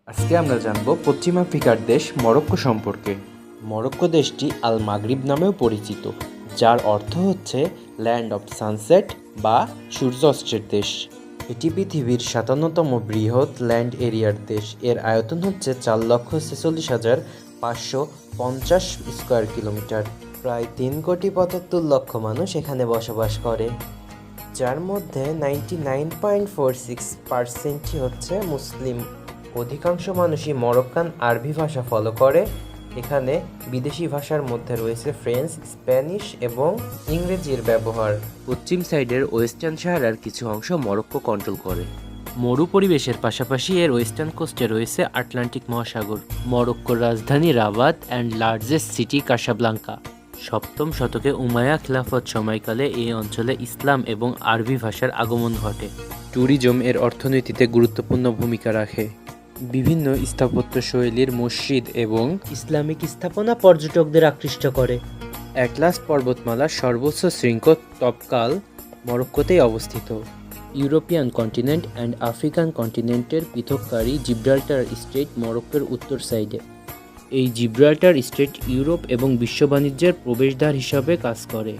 আজকে আমরা জানব পশ্চিম আফ্রিকার দেশ মরক্কো সম্পর্কে। মরক্কো দেশটি আল মাগরিব নামেও পরিচিত, যার অর্থ হচ্ছে ল্যান্ড অফ সানসেট বা সূর্যাস্তের দেশ। এটি পৃথিবীর 57তম বৃহৎ ল্যান্ড এরিয়ার দেশ। এর আয়তন হচ্ছে 4,46,550 স্কোয়ার কিলোমিটার। প্রায় 3,75,00,000 মানুষ এখানে বসবাস করে, যার মধ্যে 99.46% হচ্ছে মুসলিম। অধিকাংশ মানুষই মরক্কান আরবি ভাষা ফলো করে। এখানে বিদেশি ভাষার মধ্যে রয়েছে ফ্রেঞ্চ, স্প্যানিশ এবং ইংরেজির ব্যবহার। পশ্চিম সাইডের ওয়েস্টার্ন সাহারার কিছু অংশ মরক্কো কন্ট্রোল করে। মরু পরিবেশের পাশাপাশি এর ওয়েস্টার্ন কোস্টে রয়েছে আটলান্টিক মহাসাগর। মরক্কোর রাজধানী Rabat and largest city Casablanca. 7ম শতকে উমাইয়া খিলাফত সময়কালে এই অঞ্চলে ইসলাম এবং আরবি ভাষার আগমন ঘটে। ট্যুরিজম এর অর্থনীতিতে গুরুত্বপূর্ণ ভূমিকা রাখে। বিভিন্ন স্থাপত্যশৈলীর মসজিদ এবং ইসলামিক স্থাপনা পর্যটকদের আকৃষ্ট করে। অ্যাটলাস পর্বতমালার সর্বোচ্চ শৃঙ্গ তপকাল মরক্কোতেই অবস্থিত। ইউরোপিয়ান কন্টিনেন্ট অ্যান্ড আফ্রিকান কন্টিনেন্টের পৃথককারী জিব্রাল্টার স্ট্রেইট মরক্কোর উত্তর সাইডে। এই জিব্রাল্টার স্ট্রেইট ইউরোপ এবং বিশ্ব বাণিজ্যের প্রবেশদ্বার হিসাবে কাজ করে।